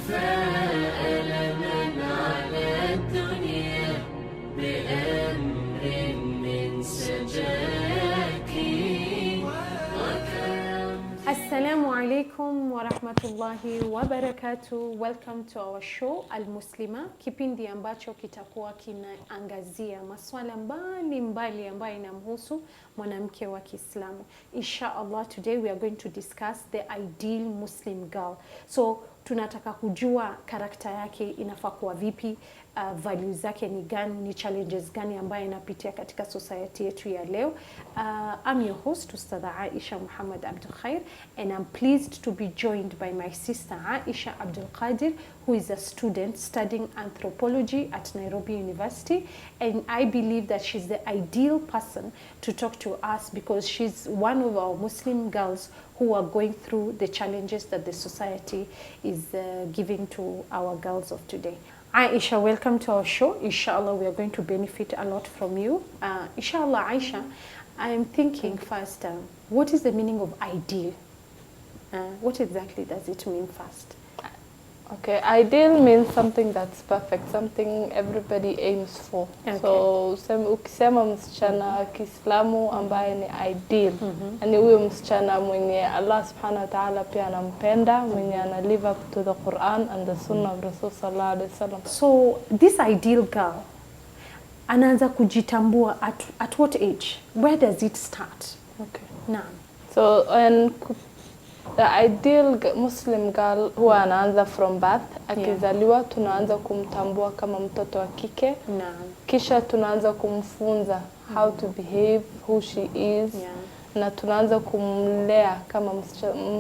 تفاءل من على الدنيا بأمر من سجاك وكرم. Assalamu alaikum wa rahmatullahi wa barakatuh. Welcome to our show Al-Muslimah, kipindi ambacho kitakuwa kinaangazia masuala mbalimbali ambayo inamhusu mwanamke wa Kiislamu. Inshallah, today we are going to discuss the ideal Muslim girl. So tunataka kujua karakta yake inafaa kuwa vipi, values zake ni gani, ni challenges gani ambayo inapitia katika society yetu ya leo. I'm your host Ustadha Aisha Muhammad Abdul Khair, and I'm pleased to be joined by my sister Aisha Abdul Qadir, who is a student studying anthropology at Nairobi University, and I believe that she's the ideal person to talk to us because she's one of our Muslim girls who are going through the challenges that the society is giving to our girls of today. Aisha, welcome to our show. Inshallah, we are going to benefit a lot from you. Inshallah, Aisha, I am thinking first, what is the meaning of ideal? What exactly does it mean first? Okay, ideal means something that's perfect, something everybody aims for. Okay. So ukisema msichana Kiislamu ambaye ni ideal, yani huyo msichana mwenye Allah subhanahu wa ta'ala pia anampenda, mwenye ana live up to the Quran and the Sunnah of Rasul sallallahu alaihi wasallam. So this ideal girl anaanza kujitambua at what age? Where does it start? Okay. Naam. So the ideal Muslim girl huwa anaanza from birth. Akizaliwa tunaanza kumtambua kama mtoto wa kike. Naam. Kisha tunaanza kumfunza how to behave, who she is. Yeah. Na tunaanza kumlea kama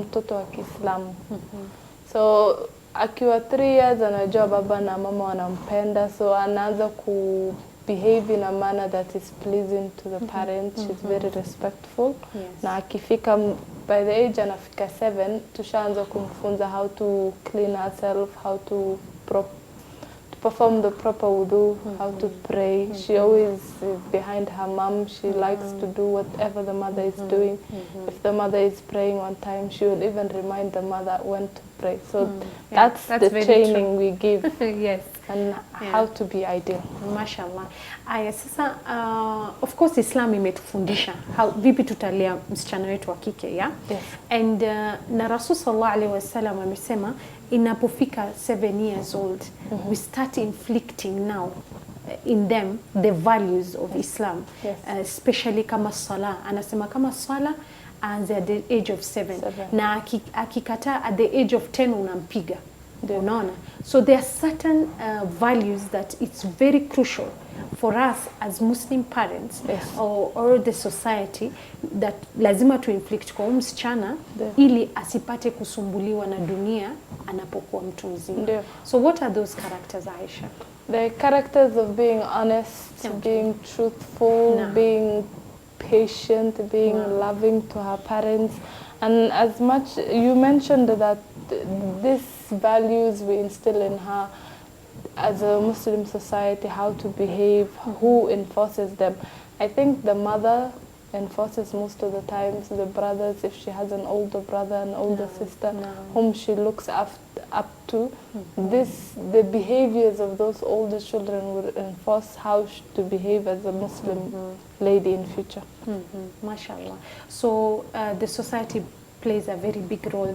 mtoto wa Kiislamu. So akiwa 3 years anajua baba na mama wanampenda, so anaanza ku behave in a manner that is pleasing to the parents. She's very respectful. Yes. Na akifika by the age anafika 7 tushaanza kumfunza how to clean herself, how to perform the proper wudu, how to pray. She always is behind her mom. She likes to do whatever the mother is doing. If the mother is praying on time, she will even remind the mother when to pray. So that's the training we give. Yes. And how to be ideal. Mashallah. Aya, sasa of course Islam imetufundisha vipi tutalea msichana wetu wa kike, yeah? Yes. And na Rasul sallallahu alaihi wasallam amesema inapofika 7 years old, we start inflicting now in them the values of Islam. Yes. Especially kama sala. Anasema kama sala aanze at the age of 7. Na akikataa at the age of 10 unampiga. Unaona? So there are certain values that it's very crucial for us as Muslim parents, yes, or the society, that lazima to inflict kwa msichana ili asipate kusumbuliwa na dunia anapokuwa mtu mzima. So what are those characters, Aisha? The characters of being honest, being truthful, being patient, being loving to her parents. And as much, you mentioned that these values we instill in her as a Muslim society, how to behave, who enforces them. I think the mother enforces most of the times, the brothers, if she has an older brother, an older sister, whom she looks up to. The behaviors of those older children will enforce how to behave as a Muslim lady in future. Mashallah. So the society plays a very big role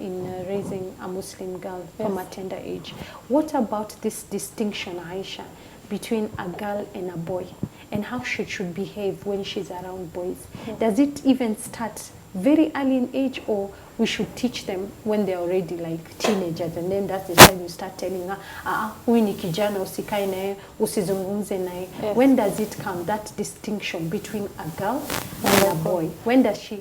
in raising a Muslim girl from a tender age. What about this distinction, Aisha, between a girl and a boy, and how she should behave when she's around boys? Does it even start very early in age, or we should teach them when they're already like teenagers, and then that's the time you start telling her, huyu ni kijana, usikae naye, usizungumze naye? When does it come, that distinction between a girl and a boy? When does she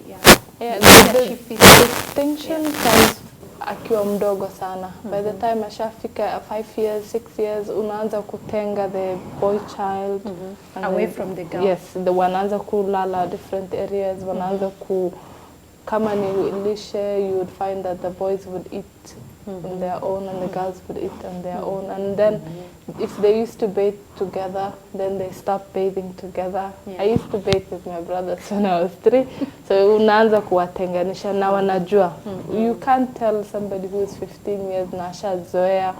the distinction comes akiwa mdogo sana. By the time ashafika 5 years, 6 years, unaanza kutenga the boy child away from the girl. Yes, the wanaanza kulala different areas, wanaanza kama ni lishe, you would find that the boys would eat on their own and the girls would eat on their own. And then if they used to bathe together, then they stopped bathing together. I used to bathe with my brothers when I was 3. So unaanza kuwatenganisha na wanajua. You can't tell somebody who is 15 years na ashazoea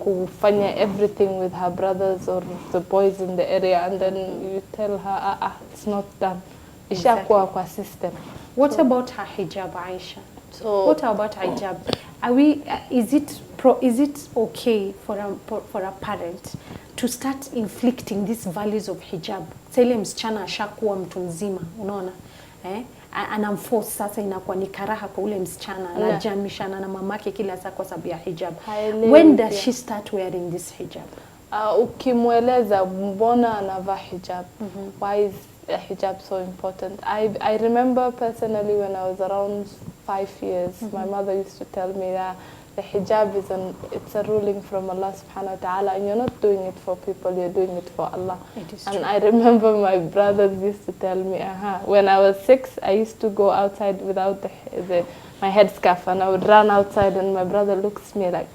kufanya everything with her brothers or the boys in the area, and then you tell her, it's not done. Ishakuwa kwa system. What about her hijab, Aisha? So what about hijab? Are we? Is it okay for a parent to start inflicting these values of hijab? Sele msichana ashakuwa mtu mzima, unaona? Anamforce sasa, inakuwa ni karaha kwa ule msichana, anajamishana na mamake kila saa kwa sababu ya hijab. When does she start wearing this hijab? Ukimweleza mbona anavaa hijab, why is hijab so important? I remember personally when I was around 5 years, my mother used to tell me that the hijab it's a ruling from Allah subhanahu wa ta'ala, and you're not doing it for people, you're doing it for Allah. And I remember my brothers used to tell me, when I was 6, I used to go outside without my headscarf, and I would run outside, and my brother looks at me like,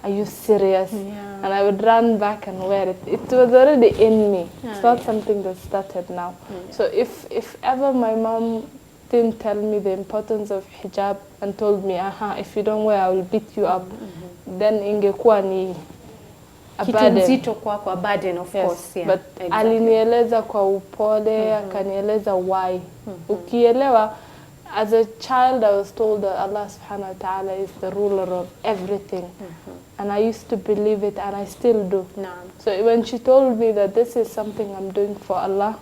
are you serious? And I would run back and wear it. It was already in me. It's not something that started now. So if ever my mom didn't tell me the importance of hijab and told me, if you don't wear, I will beat you up, then ingekuwa ni a burden. Kwa burden, of course. Yeah, but alinieleza kwa upole, akanieleza why. Ukielewa, as a child, I was told that Allah subhanahu wa ta'ala is the ruler of everything. And I used to believe it, and I still do. So when she told me that this is something I'm doing for Allah,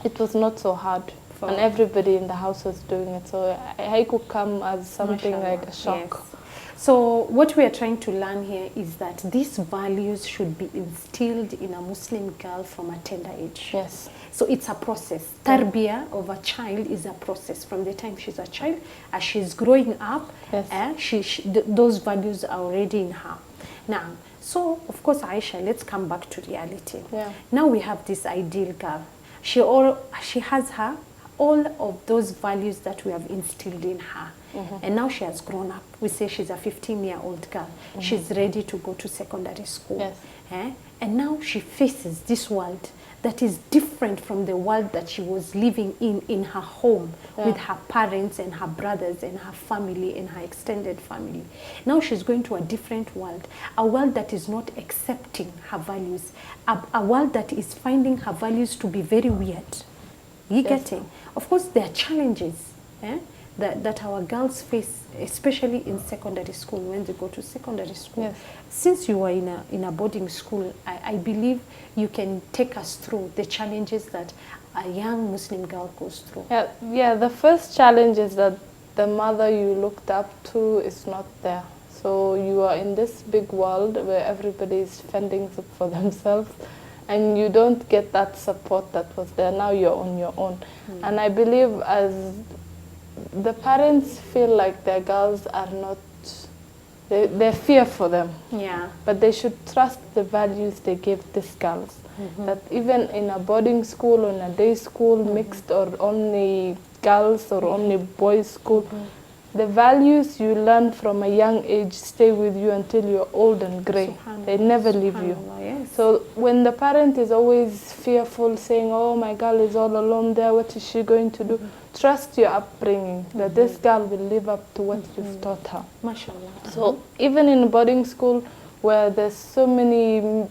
it was not so hard. And everybody in the house was doing it. So I could come as something like a shock. Yes. So what we are trying to learn here is that these values should be instilled in a Muslim girl from a tender age. Yes. So it's a process. Tarbiyah of a child is a process from the time she's a child. As she's growing up, those values are already in her. Now, so of course, Aisha, let's come back to reality. Now we have this ideal girl. She has all of those values that we have instilled in her. And now she has grown up. We say she's a 15-year-old girl. She's ready to go to secondary school. And now she faces this world that is different from the world that she was living in her home with her parents and her brothers and her family and her extended family. Now she's going to a different world, a world that is not accepting her values, a world that is finding her values to be very weird. You getting? Of course, there are challenges that our girls face, especially in secondary school, when they go to secondary school. Since you are in a boarding school, I believe you can take us through the challenges that a young Muslim girl goes through. The first challenge is that the mother you looked up to is not there. So you are in this big world where everybody is fending for themselves, and you don't get that support that was there. Now you're on your own. And I believe as the parents feel like their girls are not, they fear for them. But they should trust the values they give these girls. That even in a boarding school or in a day school, mixed or only girls or only boys school, the values you learn from a young age stay with you until you're old and grey. They never leave you. So when the parent is always fearful, saying, oh, my girl is all alone there, what is she going to do? Trust your upbringing, that this girl will live up to what you've taught her. MashaAllah. So even in boarding school, where there's so many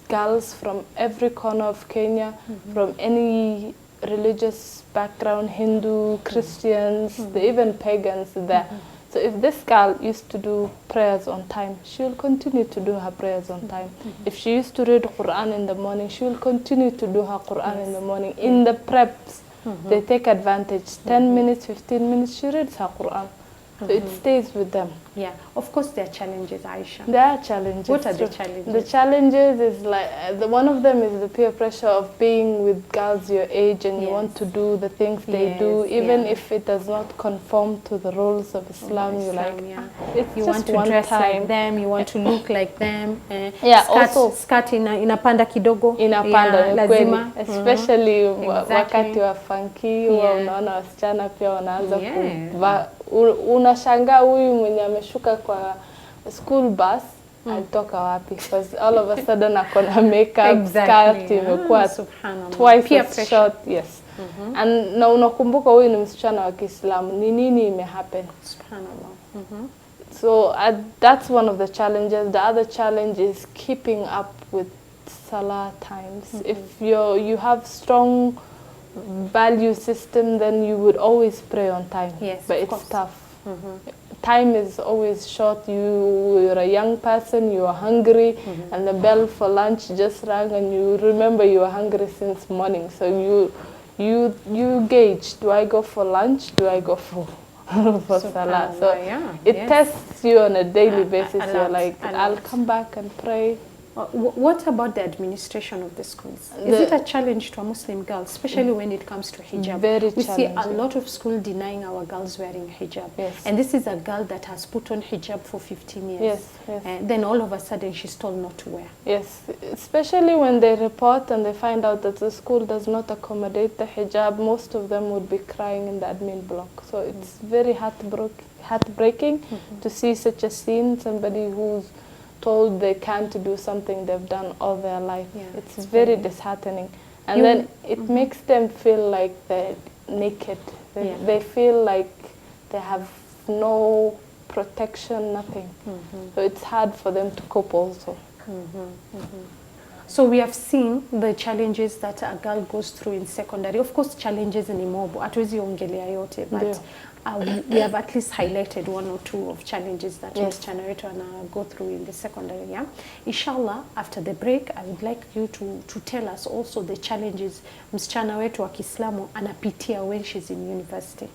girls from every corner of Kenya, from any religious background, Hindu, Christians, even pagans there. So if this girl used to do prayers on time, she will continue to do her prayers on time. If she used to read Quran in the morning, she will continue to do her Quran in the morning. In the preps, they take advantage. 10 minutes, 15 minutes, she reads her Quran. So it stays with them. Yeah, of course there are challenges, Aisha. There are challenges. What are the challenges? The challenges is like, one of them is the peer pressure of being with girls your age and you want to do the things they do, even if it does not conform to the rules of Islam. You like, it's you just want to dress like them, you want to look like them. Skirt inapanda kidogo. Inapanda, lazima. Especially wakati wa funky, unaona wasichana pia wanaanza kuvaa. Unashangaa huyu mwenye ameshuka kwa school bus alitoka wapi, because all of a sudden akona makeup, skirt imekuwa twice as short. Yes. And na unakumbuka huyu ni msichana wa Kiislamu, ni nini imehappen? Subhanallah. So that's one of the challenges. The other challenge is keeping up with salah times. If you have strong value system, then you would always pray on time. Yes, but it's tough. Time is always short. You're a young person, you are hungry, and the bell for lunch just rang, and you remember you are hungry since morning. So you gauge: do I go for lunch? Do I go for salah? So it tests you on a daily basis. You're like, I'll come back and pray. What about the administration of the schools? Is it a challenge to a Muslim girl, especially when it comes to hijab? Very we challenging. see a lot of schools denying our girls wearing hijab. Yes. And this is a girl that has put on hijab for 15 years. Yes. And then all of a sudden she's told not to wear. Yes, especially when they report and they find out that the school does not accommodate the hijab, most of them would be crying in the admin block. So it's very heartbreaking to see such a scene, somebody who's told they can't do something they've done all their life. It's very disheartening. And then it makes them feel like they're naked. They feel like they have no protection, nothing. So it's hard for them to cope also. So we have seen the challenges that a girl goes through in secondary. Of course, challenges ni mobo, hatuwezi ongelea yote, but we have at least highlighted one or two of challenges that msichana wetu ana go through in the secondary. Yeah? Inshallah, after the break, I would like you to tell us also the challenges msichana wetu wa Kiislamu anapitia when she's in university.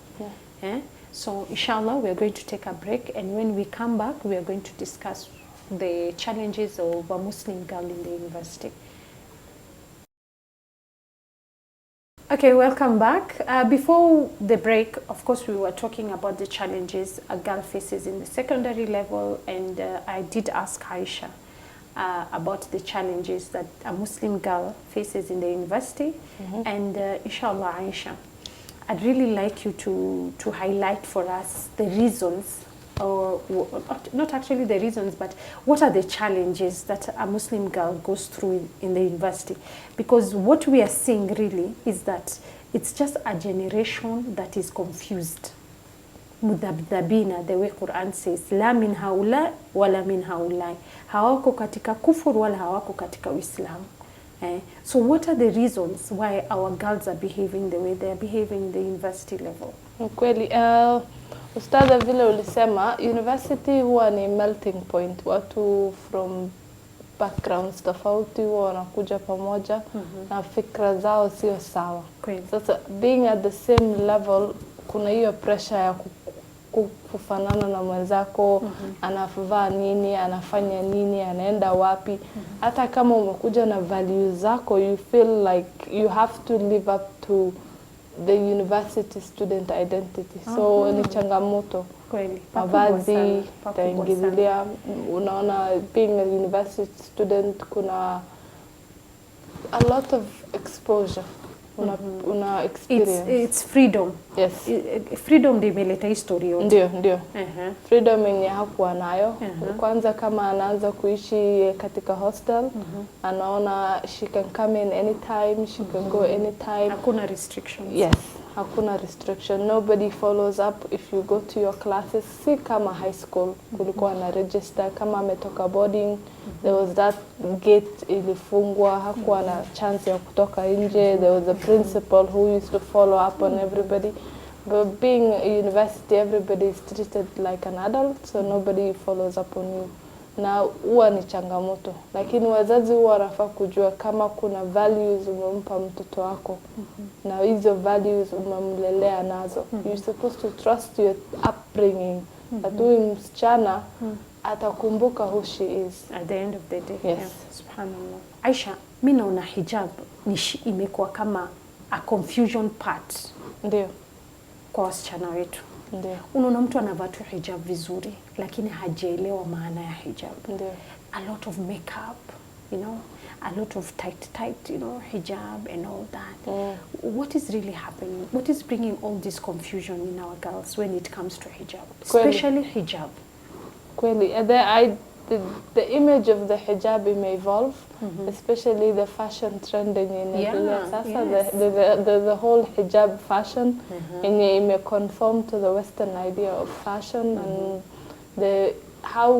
So inshallah, we are going to take a break, and when we come back, we are going to discuss the challenges of a Muslim girl in the university. Okay, welcome back. Before the break, of course, we were talking about the challenges a girl faces in the secondary level, and I did ask Aisha about the challenges that a Muslim girl faces in the university. And inshallah, Aisha, I'd really like you to highlight for us the reasons, or not actually the reasons, but what are the challenges that a Muslim girl goes through in the university? Because what we are seeing really is that it's just a generation that is confused. Mudhabdhabina, the way Quran says, la min haula wala min haulai. Hawako katika kufur wala hawako katika Uislamu. So what are the reasons why our girls are behaving the way they are behaving in the university level? Kweli, Ustadha, vile ulisema, university huwa ni melting point. Watu from backgrounds tofauti huwa wanakuja pamoja na fikra zao sio sawa. Sasa being at the same level, kuna hiyo pressure ya kufanana na mwenzako, anavaa nini, anafanya nini, anaenda wapi. Hata kama umekuja na values zako, you feel like you have to live up to the university student identity. So ni changamoto. Kweli. Mavazi, taingililia, unaona, being a university student, kuna a lot of exposure. Una experience. It's freedom. Yes. Freedom ndio imeleta history yote. Ndio. Freedom yenye hakuwa nayo. Kwanza kama anaanza kuishi katika hostel, anaona she can come in anytime, she can go anytime. Hakuna restrictions. Yes, hakuna restriction. Nobody follows up if you go to your classes. Si kama high school, kulikuwa na register. Kama ametoka boarding, there was that gate ilifungwa, hakuwa na chance ya kutoka nje. There was a principal who used to follow up on everybody. But being a university, everybody is treated like an adult, so nobody follows up on you. Na huwa ni changamoto. Lakini wazazi huwa wanafaa kujua kama kuna values umempa mtoto wako, na hizo values umemlelea nazo. You're supposed to trust your upbringing That huyu msichana atakumbuka who she is. At the end of the day. Yes. Yeah. Subhanallah. Aisha, mimi naona hijab imekuwa kama a confusion part. Ndio. Kwa wasichana wetu. Ndio. Unaona mtu anavaa tu hijab vizuri lakini hajaelewa maana ya hijab. Ndio. A lot of makeup, you know, a lot of tight, you know, hijab and all that. What is really happening? What is bringing all this confusion in our girls when it comes to hijab? Especially hijab. Kweli. The image of the hijab may evolve, especially the fashion trend yenye sasa, the whole hijab fashion yenye may conform to the Western idea of fashion and the how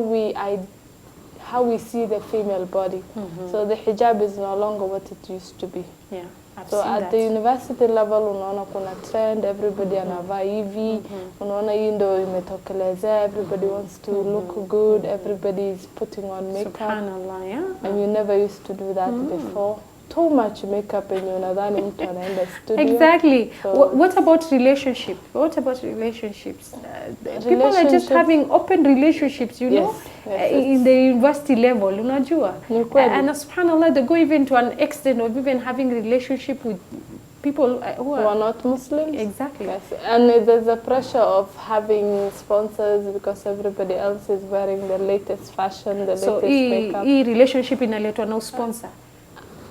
we see the female body. So the hijab is no longer what it used to be. Yeah. I've So seen at that. the university level unaona kuna trend, everybody anavaa hivi, unaona hii ndio imetokelezea, everybody wants to look good, everybody is putting on makeup. Subhanallah, yeah. And you never used to do that before. Too much makeup and unadhani mtu anaenda studio. Exactly. So What about relationship? What about relationships? People are just having open relationships, you know, in the university level, unajua. And subhanallah, they go even to an extent of even having relationship with people who are not Muslims. Exactly. Yes. And there's a pressure of having sponsors because everybody else is wearing the latest fashion, the latest makeup. So relationship inaletwa na sponsor.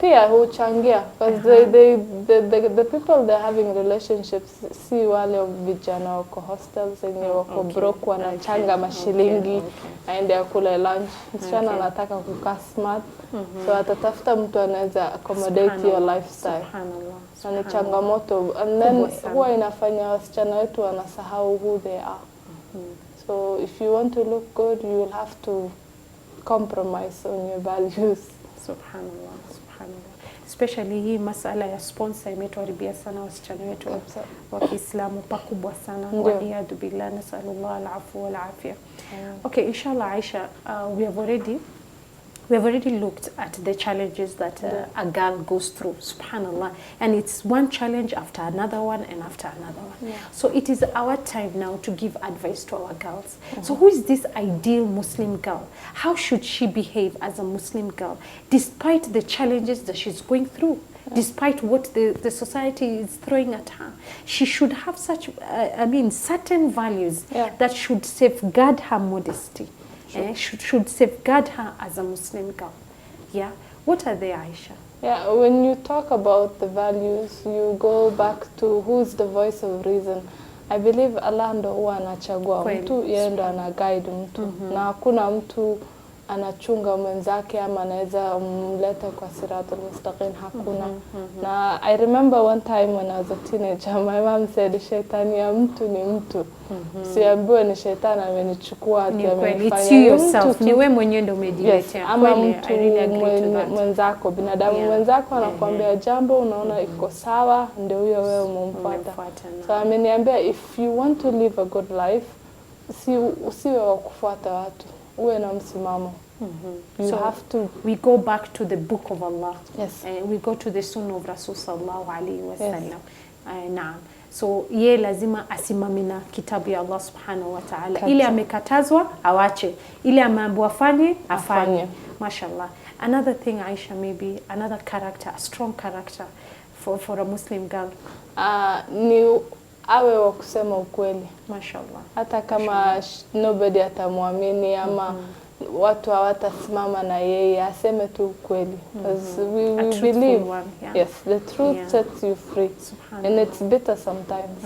Pia huchangia because the people they're having relationships si wale vijana wako hostels wenye wako broke wanachanga mashilingi aende akule lunch. Msichana anataka kukaa smart, so atatafuta mtu anaweza accommodate your lifestyle. Na ni changamoto, and then huwa inafanya wasichana wetu wanasahau who they are. So if you want to look good, you will have to compromise on your values. Subhanallah. Especially hii masala ya sponsor imetuharibia sana wasichana wetu wa Kiislamu pakubwa sana. Waliyadu billah, nasallallahu al-afwa wal afia. Okay, inshallah Aisha, we have already looked at the challenges that a girl goes through, subhanallah, and it's one challenge after another one and after another one. So it is our time now to give advice to our girls. So who is this ideal Muslim girl? How should she behave as a Muslim girl despite the challenges that she's going through? Despite what the society is throwing at her, she should have such, certain values that should safeguard her modesty. Should safeguard her as a Muslim girl. Yeah, what are they, Aisha? Yeah, when you talk about the values, you go back to who's the voice of reason. I believe Allah ndo huwa anachagua mtu, yeye ndo ana guide mtu, na hakuna mtu anachunga mwenzake ama anaweza mleta kwa siratul mustaqim, hakuna. Na I remember one time when I was a teenager, my mom said shetani ya mtu ni mtu. Siambiwe ni shetani amenichukua ati amenifanya. It's you yourself. Ni wewe mwenyewe ndio umejiletea. Ama mtu mwenzako, binadamu mwenzako anakuambia jambo unaona iko sawa, ndio huyo wewe umemfuata. So ameniambia if you want to live a good life, usiwe wa kufuata watu. Uwe na msimamo. You have to. We go back to the book of Allah. Yes. We go to the sunnah of Rasul sallallahu alayhi wa sallam. Naam. So ye lazima asimame na kitabu ya Allah subhanahu wa ta'ala. Ile amekatazwa awache, ile ameambiwa afanye. Mashallah. Another thing, Aisha, maybe another character, a strong character for a Muslim girl. Ni awe wa kusema ukweli. Mashallah. Hata kama nobody atamwamini ama watu hawatasimama na yeye, aseme tu ukweli. Because we believe yes, the truth sets you free. And it's bitter sometimes.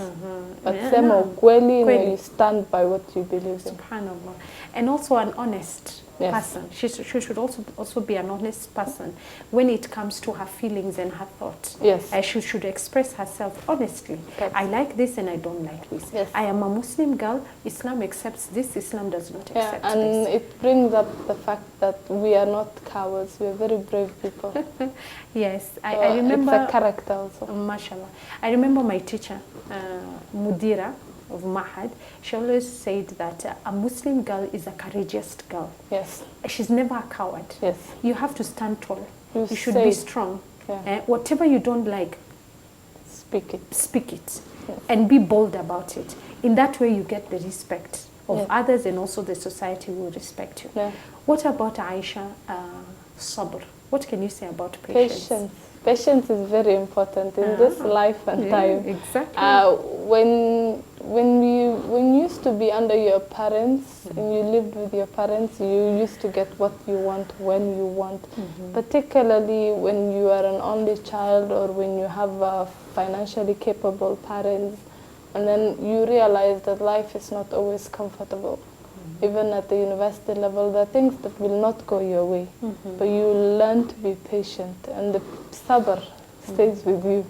But sema ukweli and you stand by what you believe in. Subhanallah. And also an honest person. She should also be an honest person when it comes to her feelings and her thoughts. Yes. She should express herself honestly. I like this and I don't like this. Yes. I am a Muslim girl. Islam accepts this. Islam does not accept this. And it brings up the fact that we are not cowards. We are very brave people. Yes. So I remember. It's a character also. Mashallah. I remember my teacher, Mudira of Mahad, she always said that a Muslim girl is a courageous girl. Yes. She's never a coward. Yes. You have to stand tall. You should be strong. Yeah. Whatever you don't like, speak it. Speak it. Yes. And be bold about it. In that way, you get the respect of others, and also the society will respect you. Yeah. What about Aisha, sabr? What can you say about patience? Patience is very important in this life and time. Exactly. When you used to be under your parents and you lived with your parents, you used to get what you want when you want. Particularly when you are an only child or when you have financially capable parents, and then you realize that life is not always comfortable. Even at the university level, there are things that will not go your way, but you learn to be patient, and the sabr stays with you.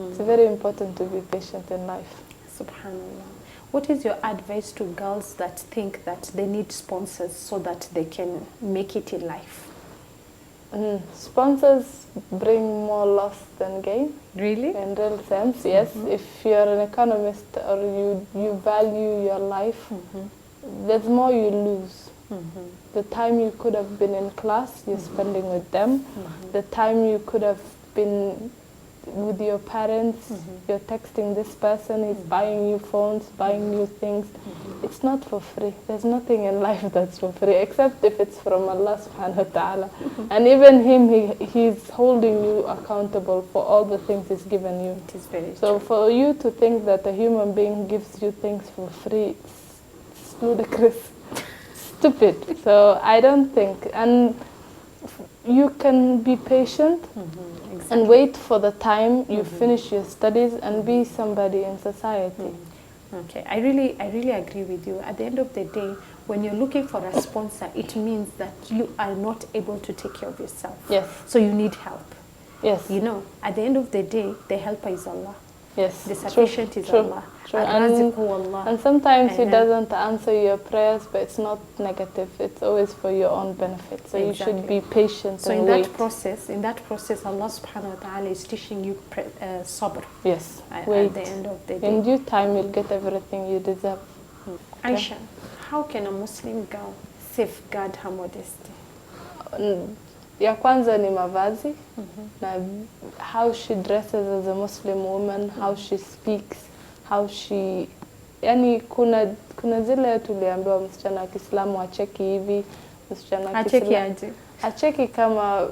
It's very important to be patient in life. Subhanallah. What is your advice to girls that think that they need sponsors so that they can make it in life? Sponsors bring more loss than gain. Really? In real sense, yes. If you're an economist or you value your life, there's more you lose. The time you could have been in class, you're spending with them. The time you could have been with your parents, you're texting this person, he's buying you phones, buying you things. It's not for free. There's nothing in life that's for free, except if it's from Allah subhanahu wa ta'ala. And even him, he's holding you accountable for all the things he's given you. It is very So true. for you to think that a human being gives you things for free, it's ludicrous, stupid. So I don't think, and you can be patient and wait for the time you finish your studies and be somebody in society. Okay, I really agree with you. At the end of the day, when you're looking for a sponsor, it means that you are not able to take care of yourself. Yes. So you need help. Yes. You know, at the end of the day, the helper is Allah. Yes. The sufficient is true, Allah. True. Ar-Raziqu Allah. And sometimes he doesn't answer your prayers, but it's not negative. It's always for your own benefit. So you should be patient so and in wait. In that process, Allah subhanahu wa ta'ala is teaching you sabr. Yes. At the end of the day. In due time, you'll get everything you deserve. Okay. Aisha, how can a Muslim girl safeguard her modesty? Ya kwanza ni mavazi na how she dresses as a Muslim woman, how she speaks, how she, yani kuna zile tuliambiwa msichana wa Kiislamu acheki hivi, msichana wa Kiislamu acheki kama,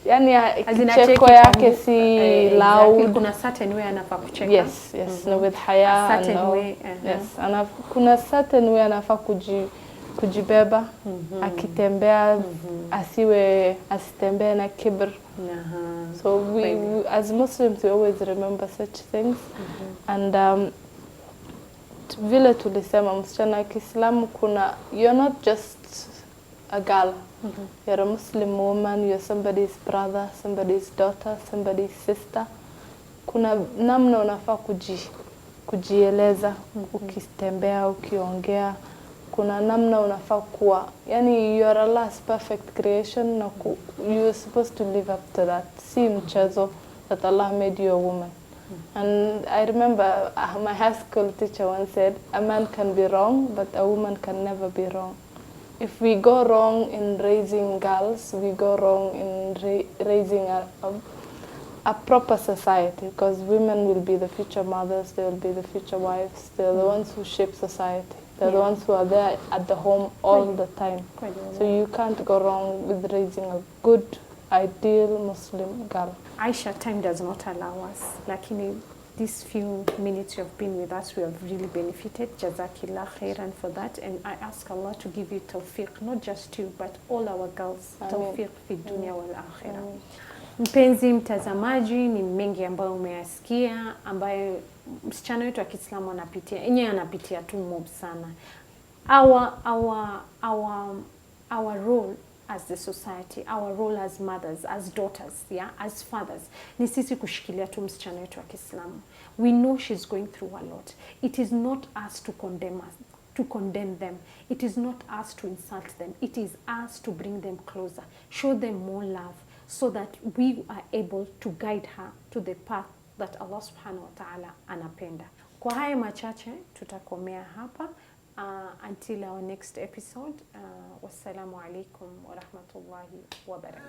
yani kicheko yake si loud. Kuna certain way anafaa kucheka. Yes, no, with haya. Certain way. Yes, kuna certain way anafaa kujibeba, akitembea asitembee na kibr. So we as Muslims, we always remember such things. And vile tulisema msichana wa Kiislamu you're not just a girl. You're a Muslim woman, you're somebody's brother, somebody's daughter, somebody's sister. Kuna namna unafaa kujieleza, ukitembea, ukiongea. Kuna namna unafaa kuwa, yani you are Allah's perfect creation na you are supposed to live up to that. Si mchezo that Allah made you a woman. And I remember my high school teacher once said, a man can be wrong, but a woman can never be wrong. If we go wrong in raising girls, we go wrong in raising a proper society, because women will be the future mothers, they will be the future wives, they're the ones who shape society. They're the ones who are there at the home all the time. So you can't go wrong with raising a good, ideal Muslim girl. Aisha, time does not allow us. Lakini, these few minutes you have been with us, we have really benefited. Jazakillah khairan for that. And I ask Allah to give you tawfiq, not just you, but all our girls. Tawfiq fi dunya wal akhirah. Mpenzi mtazamaji, ni mengi ambayo umeyasikia, ambayo msichana wetu wa Kiislamu anapitia. Yeye anapitia tu mob sana. Our role as the society, our role as mothers, as daughters, as fathers, ni sisi kushikilia tu msichana wetu wa Kiislamu. We know she's going through a lot. It is not us to condemn them. It is not us to insult them. It is us to bring them closer, show them more love, so that we are able to guide her to the path that Allah subhanahu wa ta'ala anapenda. Kwa haya machache tutakomea hapa. Until our next episode, wassalamu alaikum wa rahmatullahi wa barakatuh.